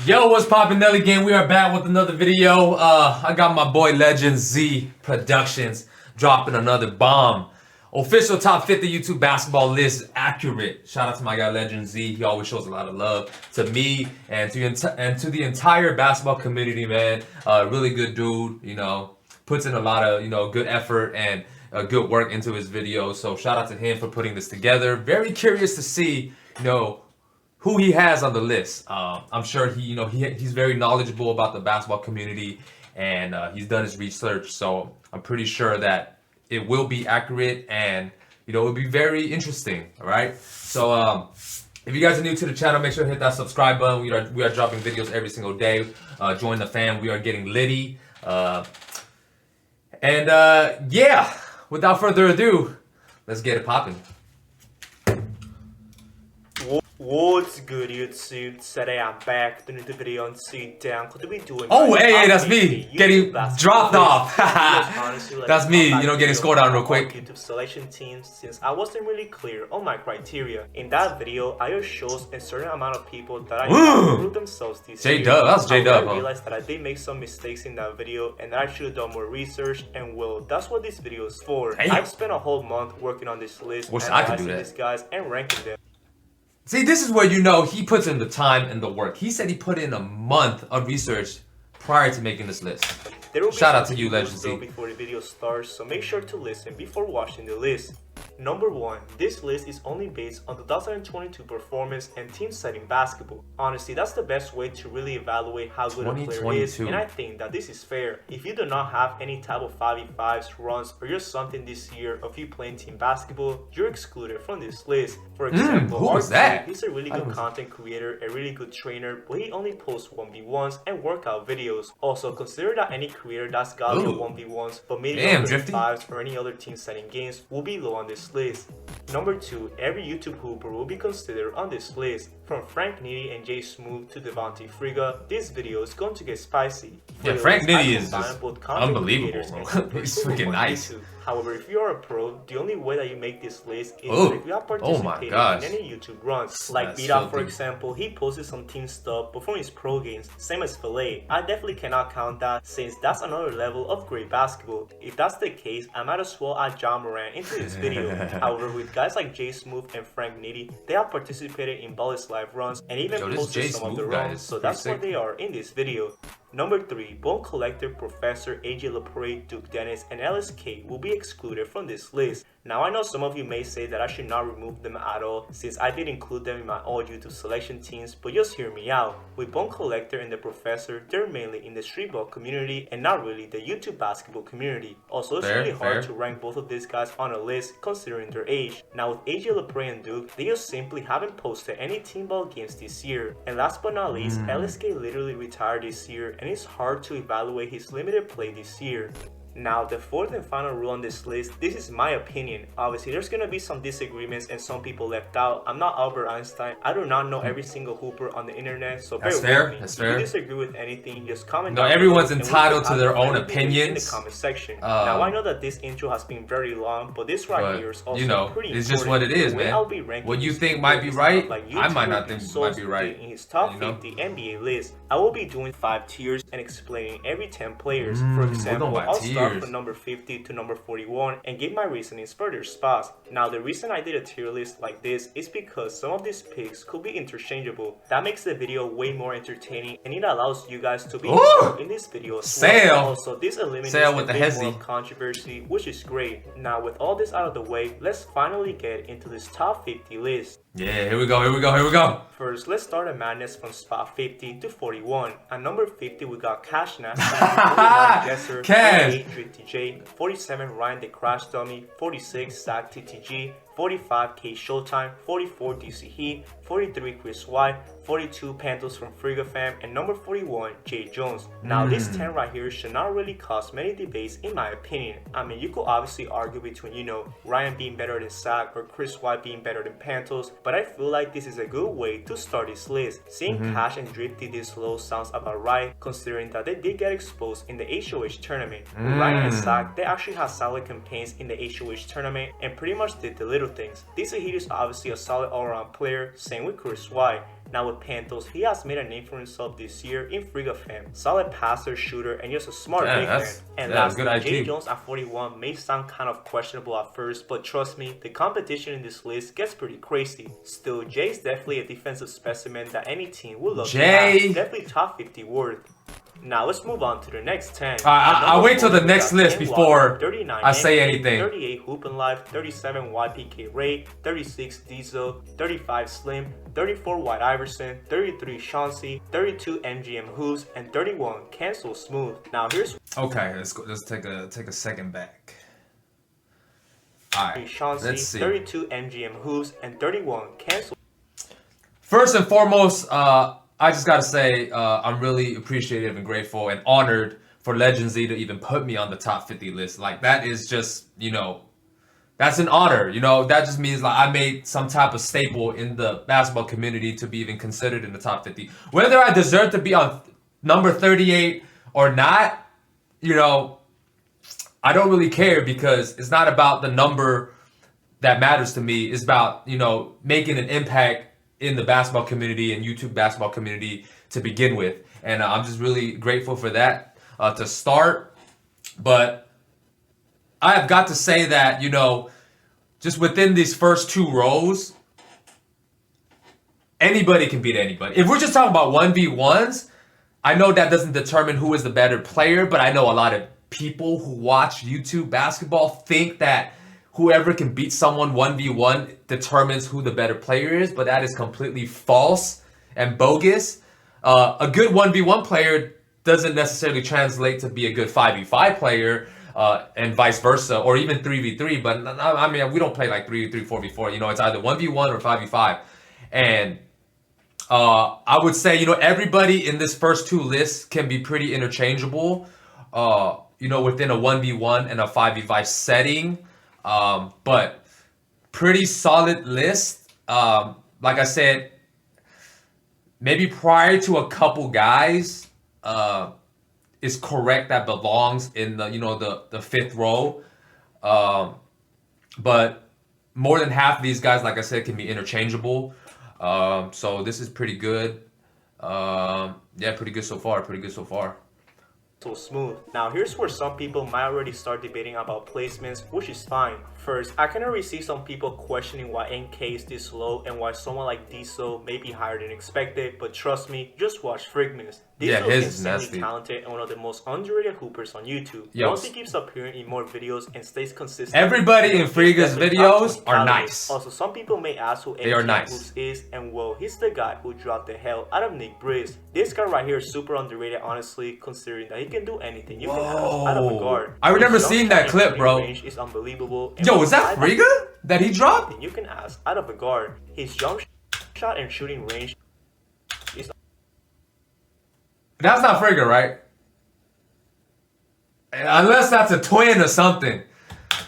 Yo, what's poppin', Nelly Gang? We are back with another video. I got my boy Legend Z Productions dropping another bomb. Official top 50 YouTube basketball list, accurate. Shout out to my guy Legend Z. He always shows a lot of love to me and to the entire basketball community, man. Really good dude. You know, puts in a lot of good effort and good work into his videos. So shout out to him for putting this together. Very curious to see who he has on the list. I'm sure he's very knowledgeable about the basketball community, and he's done his research. So I'm pretty sure that it will be accurate, and it will be very interesting. All right. So if you guys are new to the channel, make sure to hit that subscribe button. We are dropping videos every single day. Join the fam. We are getting litty. Yeah. Without further ado, let's get it popping. What's good, YouTube? Today I'm back doing the video on sit down. Could we doing? Oh, hey, that's me getting dropped off. That's me, getting scored on real quick. YouTube selection teams, since I wasn't really clear on my criteria. In that video, I just shows a certain amount of people that I improved themselves this year. J-Dub, that's J-Dub. I realized that I did make some mistakes in that video, and I should have done more research. And well, that's what this video is for. Hey. I've spent a whole month working on this list, analyzing these guys and ranking them. See, this is where he puts in the time and the work. He said he put in a month of research prior to making this list. Shout out to you, Legend Z. Before the video starts, so make sure to listen before watching the list. Number 1. This list is only based on 2022 performance and team setting basketball. Honestly, that's the best way to really evaluate how good a player is, and I think that this is fair. If you do not have any type of 5v5s, runs, or you're something this year of you playing team basketball, you're excluded from this list. For example, who was that? He's a really good content creator, a really good trainer, but he only posts 1v1s and workout videos. Also, consider that any creator that's got your 1v1s, but maybe 5s or any other team setting games will be low on this list. Number 2, every YouTube hooper will be considered on this list. From Frank Nitty and Jay Smooth to Devontae Friga, this video is going to get spicy. Yeah, Frank Nitty is just unbelievable, bro. He's freaking nice. However, if you are a pro, the only way that you make this list is that if you have participated in any YouTube runs. Like B-Dot, for example, he posted some team stuff before his pro games, same as Filet. I definitely cannot count that, since that's another level of great basketball. If that's the case, I might as well add John Moran into this video. However, with guys like Jay Smooth and Frank Nitty, they have participated in Ballis live runs and even posted some of the runs, so that's why they are in this video. Number 3, Bone Collector, Professor, AJ Lepre, Duke Dennis, and LSK will be excluded from this list. Now, I know some of you may say that I should not remove them at all, since I did include them in my all YouTube selection teams, but just hear me out. With Bone Collector and the Professor, they're mainly in the street ball community and not really the YouTube basketball community. Also, it's really hard to rank both of these guys on a list considering their age. Now, with AJ Lepre and Duke, they just simply haven't posted any team ball games this year. And last but not least, LSK literally retired this year, and it's hard to evaluate his limited play this year. Now, the fourth and final rule on this list, this is my opinion. Obviously, there's gonna be some disagreements and some people left out. I'm not Albert Einstein. I do not know every single hooper on the internet, so bear with me. If you disagree with anything, just comment down below. Everyone's entitled to their own opinions in the comment section. Now, I know that this intro has been very long, but this right here is also pretty important. It's just what it is, man. What you think might be right, I might not think might be right. In his top 50 NBA list, I will be doing 5 tiers and explaining every 10 players. For example, I'll start from number 50 to number 41 and give my reasonings for their spots. Now, the reason I did a tier list like this is because some of these picks could be interchangeable. That makes the video way more entertaining, and it allows you guys to be involved in this video as well. Also, this eliminates a bit more of controversy, which is great. Now, with all this out of the way, let's finally get into this top 50 list. Yeah, here we go. First, let's start a madness from spot 50 to 41. At number 50, we got Cash Nash, 49 Jesser, 48 Drifty J, 47 Ryan the Crash Dummy, 46 Zach TTG, 45 K Showtime, 44 DC Heat, 43 Chris White, 42 Pantos from Friga Fam, and number 41 Jay Jones. Now, this 10 right here should not really cause many debates in my opinion. I mean, you could obviously argue between, Ryan being better than Zach or Chris White being better than Pantos, but I feel like this is a good way to start this list. Seeing Cash and Drifty this low sounds about right, considering that they did get exposed in the HOH tournament. Ryan and Zach, they actually had solid campaigns in the HOH tournament and pretty much did the little things. DC Heat is obviously a solid all-around player, same with Chris White. Now with Pantos, he has made a name for himself this year in Free Fam. Solid passer, shooter, and just a smart big man. And lastly, Jay Jones at 41 may sound kind of questionable at first, but trust me, the competition in this list gets pretty crazy. Still, Jay's definitely a defensive specimen that any team would love to have. Definitely top 50 worth. Now let's move on to the next 10. I'll wait till the next list before I say anything. 38 Hoopin' Life, 37 YPK Ray, 36 Diesel, 35 Slim, 34 White Iverson, 33 Chauncey, 32 MGM Hoops, and 31 Cancel Smooth. Now here's let's take a second back. Alright, Chauncey, let's see. 32 MGM Hoops, and 31 Cancel. First and foremost, I just gotta say, I'm really appreciative and grateful and honored for Legend Z to even put me on the top 50 list. Like, that is just, you know, that's an honor. You know, that just means like I made some type of staple in the basketball community to be even considered in the top 50. Whether I deserve to be on number 38 or not, you know, I don't really care, because it's not about the number that matters to me. It's about, you know, making an impact in the basketball community and YouTube basketball community to begin with. And I'm just really grateful for that to start. But I have got to say that, you know, just within these first two rows, anybody can beat anybody. If we're just talking about 1v1s, I know that doesn't determine who is the better player, but I know a lot of people who watch YouTube basketball think that whoever can beat someone 1v1 determines who the better player is, but that is completely false and bogus. A good 1v1 player doesn't necessarily translate to be a good 5v5 player, and vice versa, or even 3v3. But I mean, we don't play like 3v3, 4v4. You know, it's either 1v1 or 5v5. And I would say, you know, everybody in this first two lists can be pretty interchangeable, you know, within a 1v1 and a 5v5 setting. But pretty solid list. Like I said, maybe prior to a couple guys, is correct that belongs in the, you know, the fifth row. But more than half of these guys, like I said, can be interchangeable. So this is pretty good. Yeah, pretty good so far. Pretty good so far. So smooth. Now here's where some people might already start debating about placements, which is fine. First, I can already see some people questioning why NK is this low and why someone like Diesel may be higher than expected, but trust me, just watch Frigmus. Diesel is insanely talented and one of the most underrated hoopers on YouTube. Once he keeps appearing in more videos and stays consistent, everybody in Frigmus videos are nice. Also, some people may ask who NK Hoops is, and well, he's the guy who dropped the hell out of Nick Briz. This guy right here is super underrated, honestly, considering that he can do anything you can ask out of a guard. I remember seeing that clip, bro. Range is unbelievable. Yo, was that Friga that he dropped? You can ask out of a guard. His jump shot and shooting range is... That's not Friga, right? Unless that's a twin or something.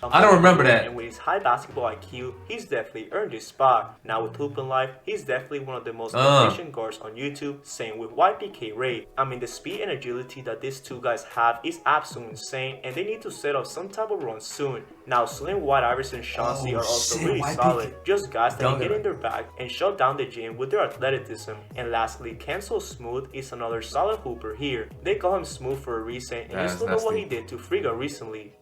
I don't remember that. And with his high basketball IQ, he's definitely earned his spot. Now with Hoopin' Life, he's definitely one of the most efficient guards on YouTube. Same with YPK Ray. I mean, the speed and agility that these two guys have is absolutely insane, and they need to set up some type of run soon. Now Slim, White Iverson, Chauncey are also really solid. Just guys that can get in their bag and shut down the gym with their athleticism. And lastly, Cancel Smooth is another solid hooper here. They call him Smooth for a reason, and you still know what he did to Friga recently.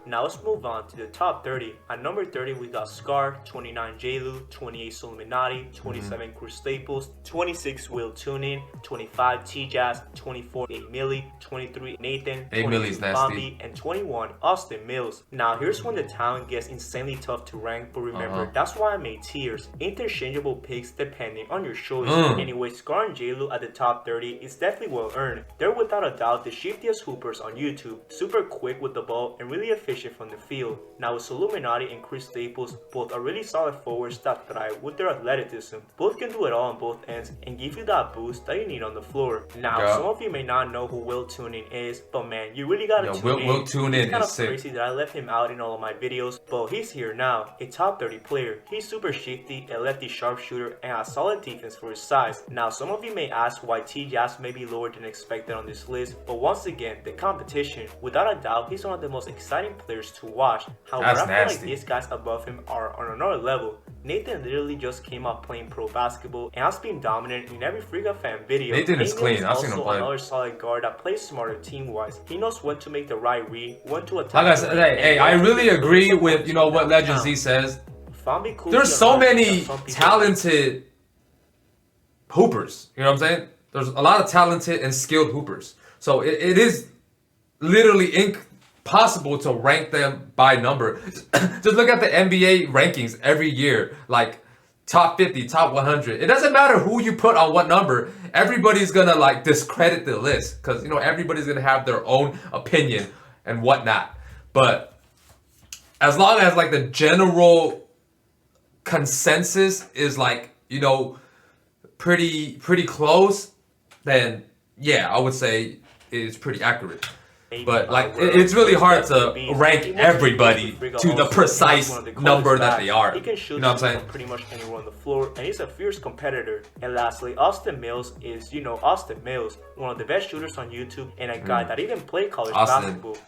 Now let's move on to the top 30. At number 30, we got Scar, 29 J-Lu, 28 Suluminati, 27 Chris Staples, 26 Will Tunin, 25 T-Jazz, 24 A-Milli, 23 Nathan, 22 Bombi, and 21 Austin Mills. Now here's when the talent gets insanely tough to rank, but remember, that's why I made tiers. Interchangeable picks depending on your choice. Anyway, Scar and J-Lu at the top 30 is definitely well earned. They're without a doubt the shiftiest hoopers on YouTube, super quick with the ball and really efficient from the field. Now with Illuminati and Chris Staples, both are really solid forwards that thrive with their athleticism. Both can do it all on both ends and give you that boost that you need on the floor. Now some of you may not know who Will Tunin is, but man, you really gotta tune in. Will Tunin is kind of crazy that I left him out in all of my videos, but he's here now, a top 30 player. He's super shifty, a lefty sharpshooter, and has solid defense for his size. Now some of you may ask why T-Jazz may be lower than expected on this list, but once again, the competition. Without a doubt, he's one of the most exciting players to watch. However, I feel like these guys above him are on another level. Nathan literally just came up playing pro basketball and has been dominant in every Friga fan video. Nathan is clean. I've seen him play. Another solid guard that plays smarter team-wise. He knows when to make the right read, when to attack. Like I said, hey, I really agree with what Legend Z says. There's so many talented hoopers. You know what I'm saying? There's a lot of talented and skilled hoopers. So it is literally impossible to rank them by number. Just look at the NBA rankings every year, like top 50, top 100. It doesn't matter who you put on what number. Everybody's gonna like discredit the list because everybody's gonna have their own opinion and whatnot. But as long as like the general consensus is like pretty close, then yeah, I would say it's pretty accurate. But like it's really hard to rank everybody to the precise number that they are. He can shoot what I'm saying? Pretty much anywhere on the floor, and he's a fierce competitor. And lastly, Austin Mills is Austin Mills, one of the best shooters on YouTube and a guy that even played college basketball.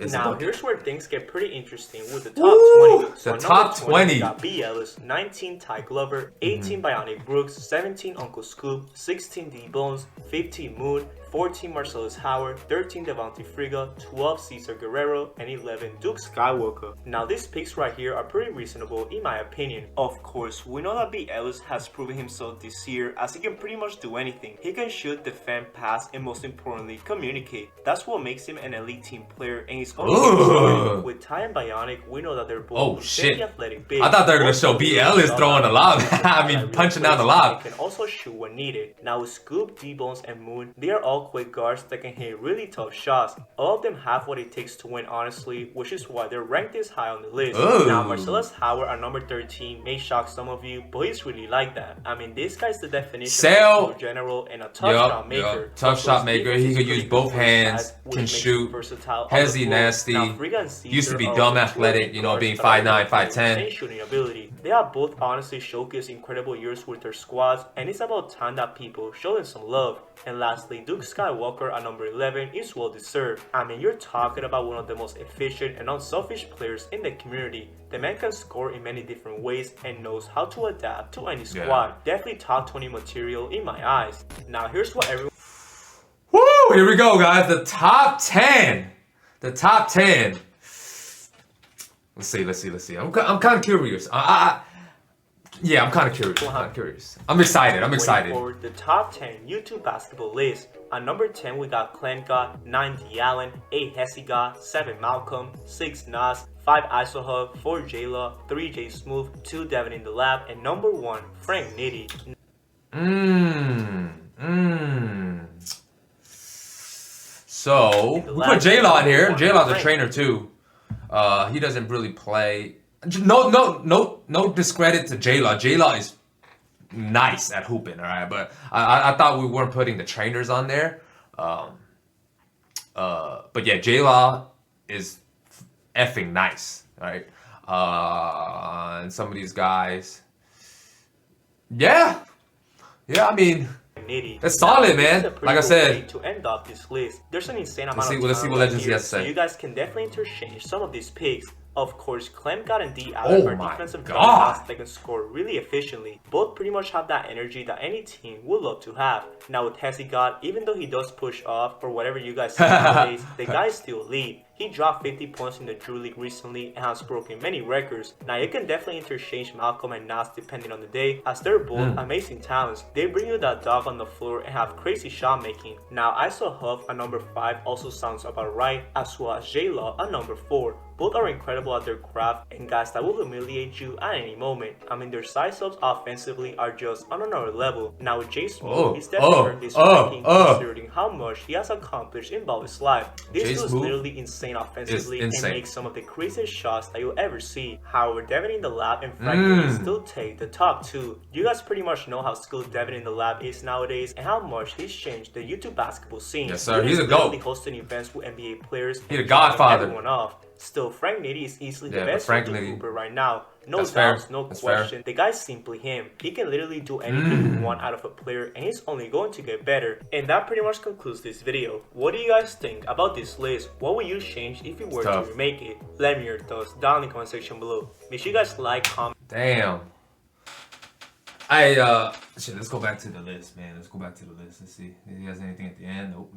Now, here's where things get pretty interesting with the top 20. So the top 20. We got B. Ellis, 19 Ty Glover, 18 Bionic Brooks, 17 Uncle Scoop, 16 D Bones, 15 Moon, 14 Marcellus Howard, 13 Devontae Friga, 12 Cesar Guerrero, and 11 Duke Skywalker. Now these picks right here are pretty reasonable in my opinion. Of course, we know that B. Ellis has proven himself this year as he can pretty much do anything. He can shoot, defend, pass, and most importantly, communicate. That's what makes him an elite team player, and he's only with Ty and Bionic, we know that they're both very athletic bigs. I thought they were going to show B. Ellis throwing a lob. I mean, punching down the lob. He can also shoot when needed. Now with Scoop, D-Bones, and Moon, they are all quick guards that can hit really tough shots. All of them have what it takes to win, honestly, which is why they're ranked this high on the list. Now, Marcellus Howard at number 13 may shock some of you, but he's really like that. I mean, this guy's the definition of a general and a tough shot maker. Tough shot maker. He could use both hands, can shoot, hezzy, nasty, used to be dumb athletic, being 5'9", 5'10". Shooting ability. They have both honestly showcased incredible years with their squads, and it's about time that people show them some love. And lastly, Duke Skywalker at number 11 is well deserved. I mean, you're talking about one of the most efficient and unselfish players in the community. The man can score in many different ways and knows how to adapt to any squad. Definitely top 20 material in my eyes. Now here's what everyone... Woo! Here we go, guys. The top 10. The top 10. Let's see. I'm kind of curious. Yeah, I'm kind of curious. I'm excited. For the top 10 YouTube basketball list. At number 10, we got Clem God, 9 D Allen, 8 Hezzy God, 7 Malcolm, 6 Nas, 5 IsoHub, 4 J-Law, 3 J Smooth, 2 Devin in the Lab, and number 1, Frank Nitty. So, we put J-Law in here. J-Law's a trainer too. He doesn't really play. No discredit to J-Law. J-Law is nice at hooping, all right? But I thought we weren't putting the trainers on there. But yeah, J-Law is effing nice, all right? And some of these guys, yeah, I mean, that's solid, man. Like I said, to end off this list, there's an insane amount of time. Let's see what Legends has to say. So you guys can definitely interchange some of these picks. Of course, Clem God and D Allen are defensive guys that can score really efficiently. Both pretty much have that energy that any team would love to have. Now with Hezzy God, even though he does push off or whatever you guys say nowadays, the guy is still elite. He dropped 50 points in the Drew League recently and has broken many records. Now you can definitely interchange Malcolm and Nas depending on the day, as they're both amazing talents. They bring you that dog on the floor and have crazy shot making. Now IsoHub at number 5 also sounds about right, as well as J-Law at number 4. Both are incredible at their craft and guys that will humiliate you at any moment. I mean, their size-ups offensively are just on another level. Now with J Smooth, he's definitely earned this ranking considering how much he has accomplished in Ball's life. This dude's literally insane offensively and makes some of the craziest shots that you'll ever see. However, Devin in the Lab and Frank still take the top 2. You guys pretty much know how skilled Devin in the Lab is nowadays and how much he's changed the YouTube basketball scene. Yes, sir. He's a GOAT. Hosting events with NBA players. He's a godfather. Everyone off. Still, Frank Nitty is easily the best hooper right now. No doubts, no question. The guy's simply him. He can literally do anything you want out of a player, and he's only going to get better. And that pretty much concludes this video. What do you guys think about this list? What would you change if you were to remake it? Let me know your thoughts down in the comment section below. Make sure you guys like, comment. Damn. Let's go back to the list, man. Let's go back to the list. Let's see. If he has anything at the end. Nope.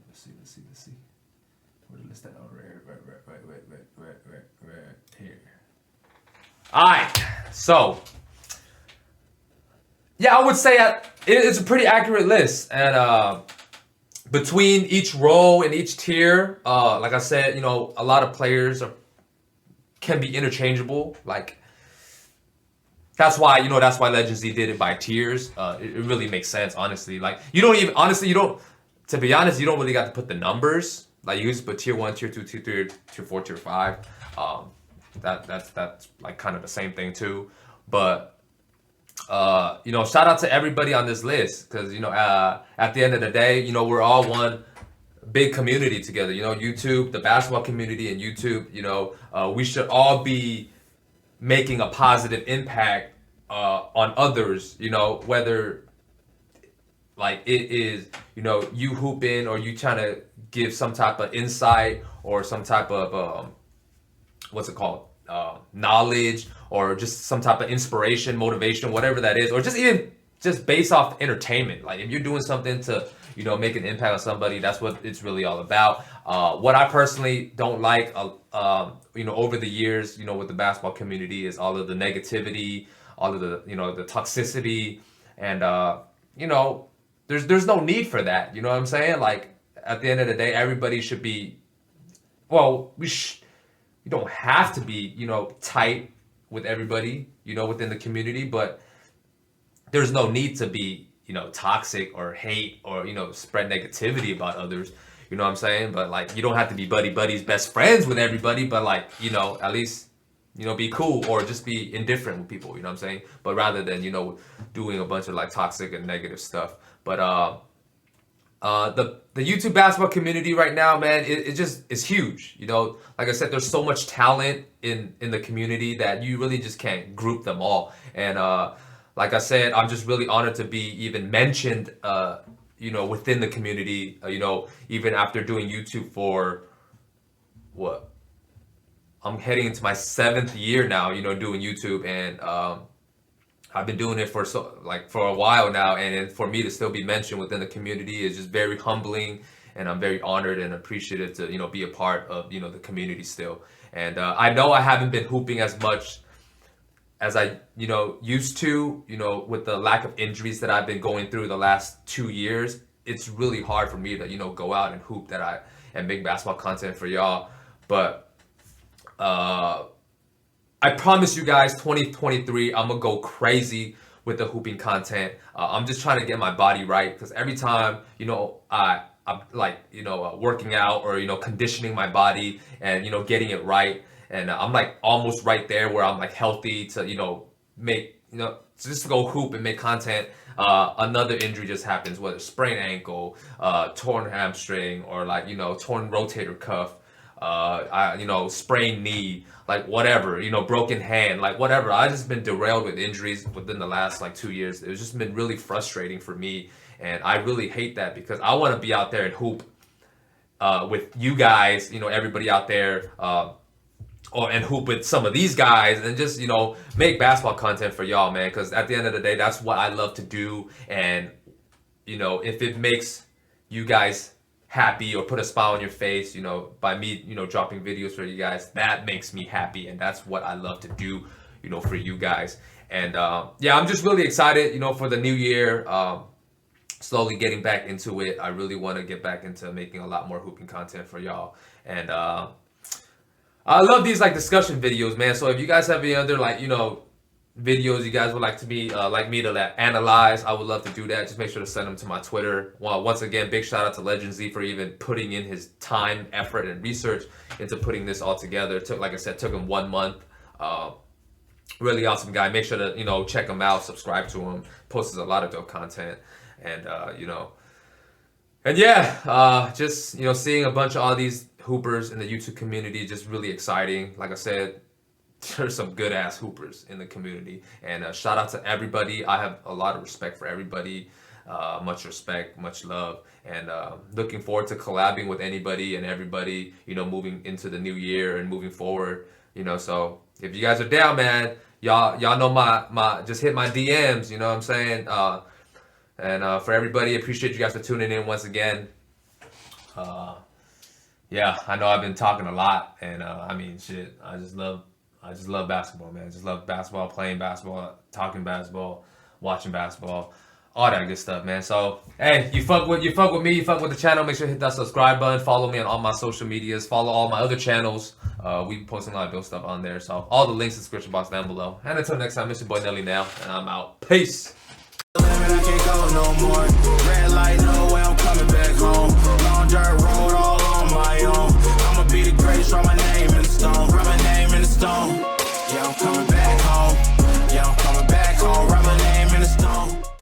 Let's see. Where the list at? Oh, right here. All right. So, yeah, I would say it's a pretty accurate list. And between each row and each tier, like I said, a lot of players can be interchangeable. Like, that's why Legend Z did it by tiers. It really makes sense, honestly. Like, to be honest, you don't really got to put the numbers. Like, you just put tier 1, tier 2, tier 3, tier 4, tier 5. That's like kind of the same thing too. But shout out to everybody on this list, because at the end of the day, we're all one big community together. YouTube, the basketball community, and YouTube. We should all be making a positive impact on others. Whether like it is you hooping, or you trying to give some type of insight, or some type of knowledge, or just some type of inspiration, motivation, whatever that is, or just based off entertainment. Like, if you're doing something to make an impact on somebody, that's what it's really all about. What I personally don't like over the years with the basketball community is all of the negativity, all of the the toxicity, and there's no need for that. You know what I'm saying? Like, at the end of the day, everybody should be, you don't have to be, tight with everybody, within the community, but there's no need to be, toxic or hate, or, spread negativity about others. You know what I'm saying? But, like, you don't have to be buddies, best friends with everybody, but, like, at least, be cool, or just be indifferent with people, you know what I'm saying? But rather than, doing a bunch of, like, toxic and negative stuff. But, the YouTube basketball community right now, man, it's huge. Like I said, there's so much talent in the community that you really just can't group them all. And like I said, I'm just really honored to be even mentioned, within the community. Even after doing YouTube for I'm heading into my 7th year now. Doing YouTube, and I've been doing it for a while now, and for me to still be mentioned within the community is just very humbling, and I'm very honored and appreciative to be a part of the community still. And I know I haven't been hooping as much as I used to, with the lack of injuries that I've been going through the last 2 years. It's really hard for me to go out and hoop and make basketball content for y'all. But I promise you guys, 2023, I'm gonna go crazy with the hooping content. I'm just trying to get my body right, because every time, I'm like, working out, or, conditioning my body, and, getting it right. And I'm like almost right there where I'm like healthy to, make, just to go hoop and make content. Another injury just happens, whether sprained ankle, torn hamstring, or like, torn rotator cuff, sprained knee, like whatever, broken hand, like whatever. I just been derailed with injuries within the last like 2 years. It's just been really frustrating for me, and I really hate that, because I want to be out there and hoop with you guys, everybody out there, and hoop with some of these guys, and just make basketball content for y'all, man. Because at the end of the day, that's what I love to do, and if it makes you guys happy or put a smile on your face, by me, dropping videos for you guys, that makes me happy, and that's what I love to do, for you guys. And yeah, I'm just really excited, for the new year. Slowly getting back into it. I really want to get back into making a lot more hooping content for y'all. And I love these like discussion videos, man. So if you guys have any other like videos you guys would like me to analyze, I would love to do that. Just make sure to send them to my Twitter. Well, once again, big shout out to Legend Z for even putting in his time, effort, and research into putting this all together. It took, like I said, took him 1 month. Really awesome guy. Make sure to check him out, subscribe to him. Posts a lot of dope content, and and yeah, just seeing a bunch of all these hoopers in the YouTube community, just really exciting. Like I said, there's some good ass hoopers in the community, and shout out to everybody. I have a lot of respect for everybody. Much respect, much love, and looking forward to collabing with anybody and everybody, moving into the new year and moving forward, so if you guys are down, man, y'all know my just hit my DMs. You know what I'm saying? And for everybody, appreciate you guys for tuning in once again. Yeah, I know I've been talking a lot, and I mean, shit, I just love basketball, man. I just love basketball, playing basketball, talking basketball, watching basketball, all that good stuff, man. So, hey, you fuck with me, you fuck with the channel, make sure to hit that subscribe button, follow me on all my social medias, follow all my other channels. We be posting a lot of dope stuff on there, so all the links in the description box down below. And until next time, it's your boy Nelly now, and I'm out. Peace. I can't go no more. Red light, no way, I'm coming back home.